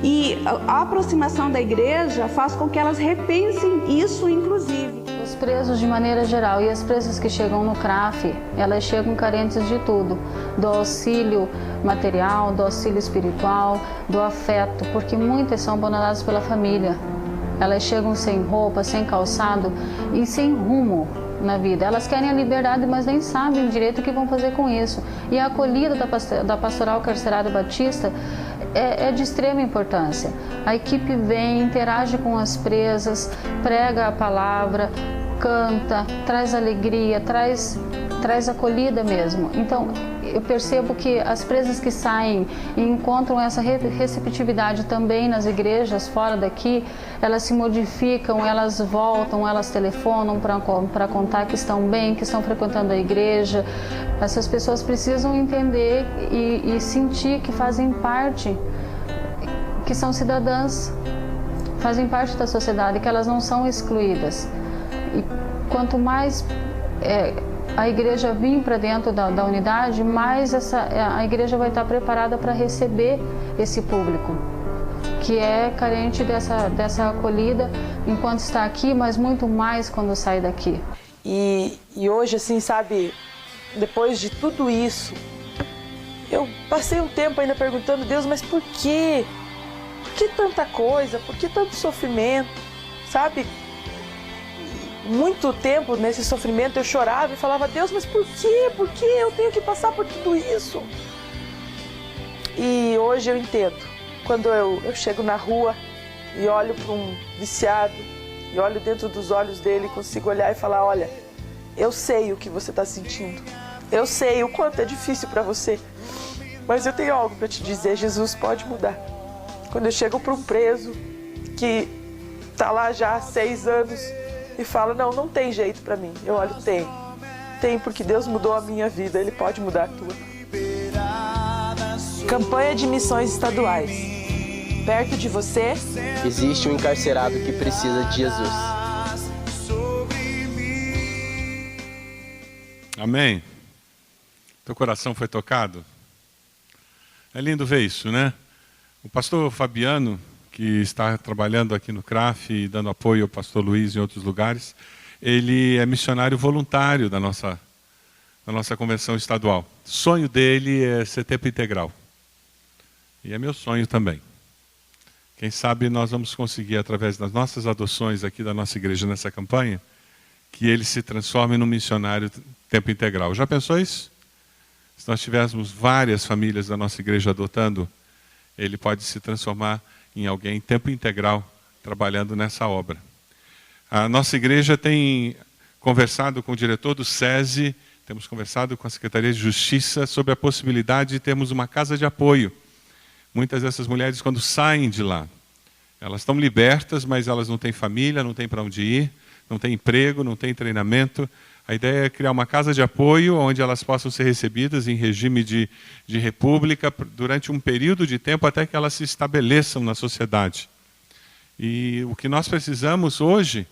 E a aproximação da igreja faz com que elas repensem isso, inclusive. Os presos de maneira geral e as presas que chegam no CRAF, elas chegam carentes de tudo, do auxílio material, do auxílio espiritual, do afeto, porque muitas são abandonadas pela família. Elas chegam sem roupa, sem calçado e sem rumo na vida. Elas querem a liberdade, mas nem sabem direito o que vão fazer com isso. E a acolhida da Pastoral Carcerária Batista é de extrema importância. A equipe vem, interage com as presas, prega a palavra, canta, traz alegria, traz acolhida mesmo. Então, eu percebo que as presas que saem e encontram essa receptividade também nas igrejas fora daqui, elas se modificam, elas voltam, elas telefonam para contar que estão bem, que estão frequentando a igreja. Essas pessoas precisam entender e sentir que fazem parte, que são cidadãs, fazem parte da sociedade, que elas não são excluídas. E quanto mais a igreja vir para dentro da unidade, mais a igreja vai estar preparada para receber esse público, que é carente dessa acolhida enquanto está aqui, mas muito mais quando sai daqui. E hoje, assim, sabe, depois de tudo isso, eu passei um tempo ainda perguntando, Deus, mas por quê? Por que tanta coisa? Por que tanto sofrimento? Sabe? Muito tempo nesse sofrimento eu chorava e falava, Deus, mas por quê? Por que eu tenho que passar por tudo isso? E hoje eu entendo. Quando eu chego na rua e olho para um viciado, e olho dentro dos olhos dele, consigo olhar e falar, olha, eu sei o que você está sentindo. Eu sei o quanto é difícil para você. Mas eu tenho algo para te dizer, Jesus pode mudar. Quando eu chego para um preso que tá lá já há 6 anos e fala, não tem jeito para mim. Eu olho, tem porque Deus mudou a minha vida, Ele pode mudar a tua. Campanha de missões estaduais. Perto de você existe um encarcerado que precisa de Jesus. Amém? Teu coração foi tocado? É lindo ver isso, né? O pastor Fabiano, que está trabalhando aqui no CRAF e dando apoio ao pastor Luiz em outros lugares, ele é missionário voluntário da nossa convenção estadual. O sonho dele é ser tempo integral. E é meu sonho também. Quem sabe nós vamos conseguir, através das nossas adoções aqui da nossa igreja nessa campanha, que ele se transforme num missionário tempo integral. Já pensou isso? Se nós tivéssemos várias famílias da nossa igreja adotando, ele pode se transformar em alguém tempo integral trabalhando nessa obra. A nossa igreja tem conversado com o diretor do SESI, temos conversado com a Secretaria de Justiça sobre a possibilidade de termos uma casa de apoio. Muitas dessas mulheres, quando saem de lá, elas estão libertas, mas elas não têm família, não têm para onde ir, não têm emprego, não têm treinamento. A ideia é criar uma casa de apoio onde elas possam ser recebidas em regime de república durante um período de tempo até que elas se estabeleçam na sociedade. E o que nós precisamos hoje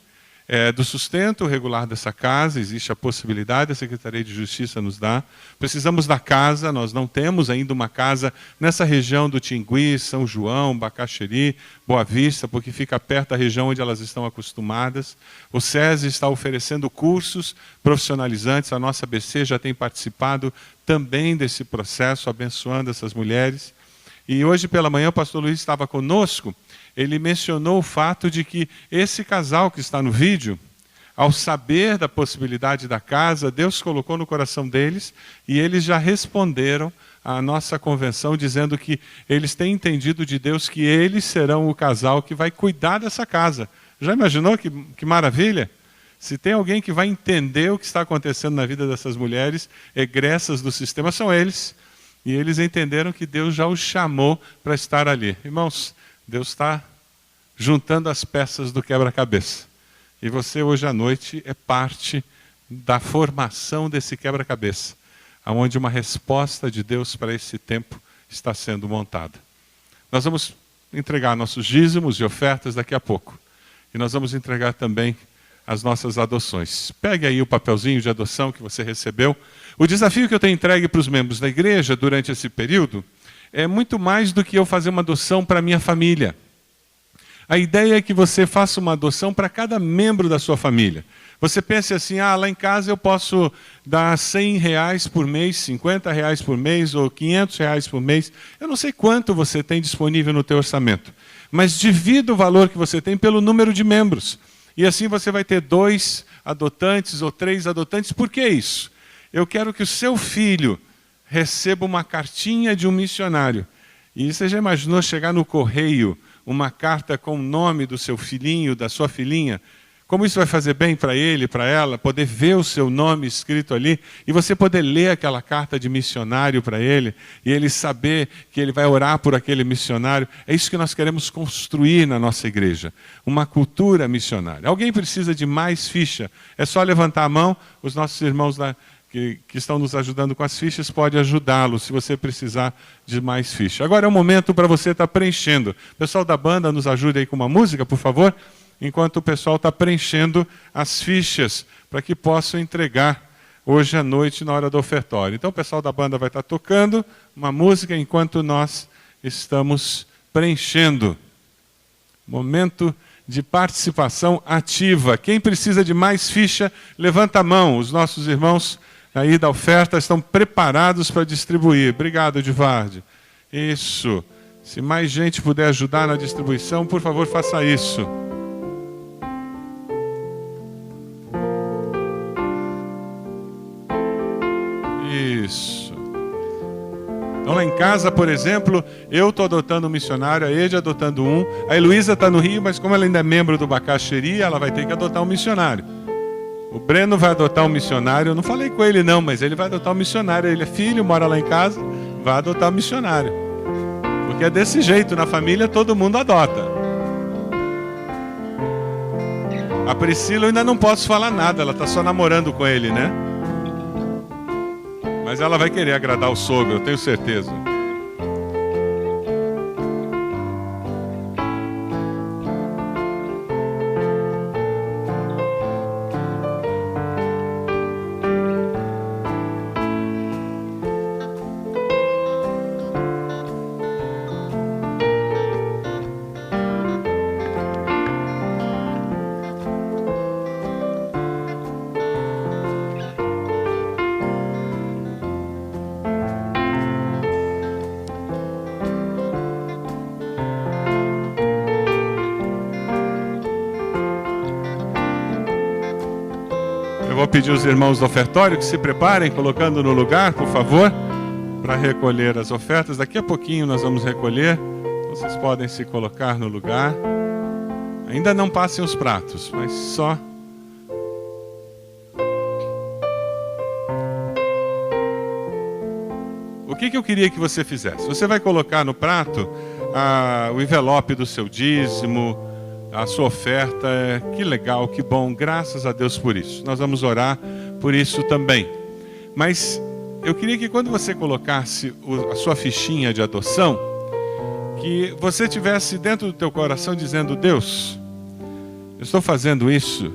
é do sustento regular dessa casa, existe a possibilidade, a Secretaria de Justiça nos dá. Precisamos da casa, nós não temos ainda uma casa nessa região do Tingui, São João, Bacaxeri, Boa Vista, porque fica perto da região onde elas estão acostumadas. O SESI está oferecendo cursos profissionalizantes, a nossa ABC já tem participado também desse processo, abençoando essas mulheres. E hoje pela manhã o pastor Luiz estava conosco. Ele mencionou o fato de que esse casal que está no vídeo, ao saber da possibilidade da casa, Deus colocou no coração deles e eles já responderam à nossa convenção dizendo que eles têm entendido de Deus que eles serão o casal que vai cuidar dessa casa. Já imaginou que maravilha? Se tem alguém que vai entender o que está acontecendo na vida dessas mulheres egressas do sistema, são eles. E eles entenderam que Deus já os chamou para estar ali. Irmãos, Deus está juntando as peças do quebra-cabeça. E você hoje à noite é parte da formação desse quebra-cabeça, onde uma resposta de Deus para esse tempo está sendo montada. Nós vamos entregar nossos dízimos e ofertas daqui a pouco. E nós vamos entregar também as nossas adoções. Pegue aí o papelzinho de adoção que você recebeu. O desafio que eu tenho entregue para os membros da igreja durante esse período é muito mais do que eu fazer uma adoção para a minha família. A ideia é que você faça uma adoção para cada membro da sua família. Você pense assim, lá em casa eu posso dar R$100 por mês, R$50 por mês ou R$500 por mês. Eu não sei quanto você tem disponível no teu orçamento, mas divida o valor que você tem pelo número de membros. E assim você vai ter 2 adotantes ou 3 adotantes. Por que isso? Eu quero que o seu filho receba uma cartinha de um missionário. E você já imaginou chegar no correio uma carta com o nome do seu filhinho, da sua filhinha? Como isso vai fazer bem para ele, para ela, poder ver o seu nome escrito ali e você poder ler aquela carta de missionário para ele e ele saber que ele vai orar por aquele missionário. É isso que nós queremos construir na nossa igreja, uma cultura missionária. Alguém precisa de mais ficha? É só levantar a mão, os nossos irmãos lá que estão nos ajudando com as fichas podem ajudá-lo se você precisar de mais ficha. Agora é o momento para você estar preenchendo. O pessoal da banda, nos ajude aí com uma música, por favor, enquanto o pessoal está preenchendo as fichas para que possam entregar hoje à noite na hora do ofertório. Então o pessoal da banda vai estar tocando uma música enquanto nós estamos preenchendo. Momento de participação ativa. Quem precisa de mais ficha, levanta a mão. Os nossos irmãos aí da oferta estão preparados para distribuir. Obrigado, Edivarde. Isso. Se mais gente puder ajudar na distribuição, por favor, faça isso. Isso. Então lá em casa, por exemplo, eu estou adotando um missionário, a Ede adotando um, a Heloísa está no Rio, mas como ela ainda é membro do Bacaxeri, ela vai ter que adotar um missionário. O Breno vai adotar um missionário, eu não falei com ele não, mas ele vai adotar um missionário, ele é filho, mora lá em casa, vai adotar um missionário. Porque é desse jeito, na família todo mundo adota. A Priscila eu ainda não posso falar nada, ela está só namorando com ele, né? Mas ela vai querer agradar o sogro, eu tenho certeza. Eu vou pedir aos irmãos do ofertório que se preparem, colocando no lugar, por favor, para recolher as ofertas. Daqui a pouquinho nós vamos recolher. Vocês podem se colocar no lugar. Ainda não passem os pratos, mas só... O que eu queria que você fizesse? Você vai colocar no prato o envelope do seu dízimo, a sua oferta. Que legal, que bom, graças a Deus por isso. Nós vamos orar por isso também. Mas eu queria que quando você colocasse a sua fichinha de adoção, que você tivesse dentro do teu coração dizendo: Deus, eu estou fazendo isso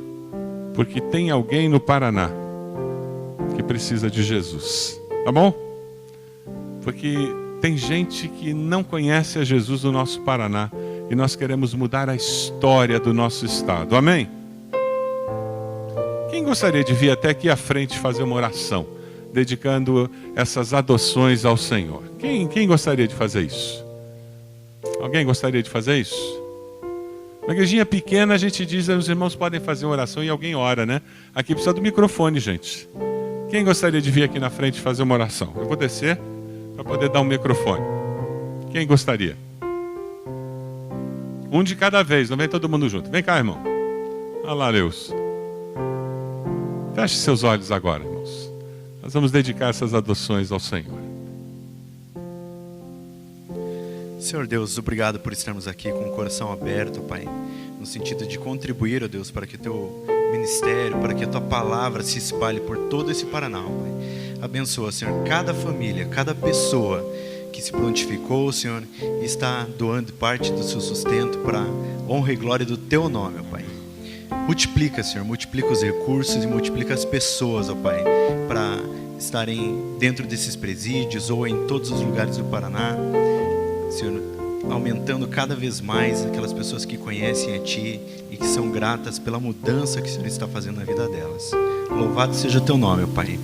porque tem alguém no Paraná que precisa de Jesus. Tá bom? Porque tem gente que não conhece a Jesus no nosso Paraná e nós queremos mudar a história do nosso estado. Amém? Quem gostaria de vir até aqui à frente fazer uma oração, dedicando essas adoções ao Senhor? Quem gostaria de fazer isso? Alguém gostaria de fazer isso? Na igrejinha pequena a gente diz que os irmãos podem fazer uma oração e alguém ora, né? Aqui precisa do microfone, gente. Quem gostaria de vir aqui na frente fazer uma oração? Eu vou descer para poder dar um microfone. Quem gostaria? Um de cada vez, não vem todo mundo junto. Vem cá, irmão. Olha lá, Deus. Feche seus olhos agora, irmãos. Nós vamos dedicar essas adoções ao Senhor. Senhor Deus, obrigado por estarmos aqui com o coração aberto, Pai, no sentido de contribuir, ó Deus, para que o Teu ministério, para que a Tua palavra se espalhe por todo esse Paraná, Pai. Abençoa, Senhor, cada família, cada pessoa que se prontificou, Senhor, e está doando parte do seu sustento para honra e glória do Teu nome, ó Pai. Multiplica, Senhor, multiplica os recursos e multiplica as pessoas, ó Pai, para estarem dentro desses presídios ou em todos os lugares do Paraná, Senhor, aumentando cada vez mais aquelas pessoas que conhecem a Ti e que são gratas pela mudança que o Senhor está fazendo na vida delas. Louvado seja o Teu nome, ó Pai.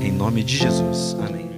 Em nome de Jesus. Amém.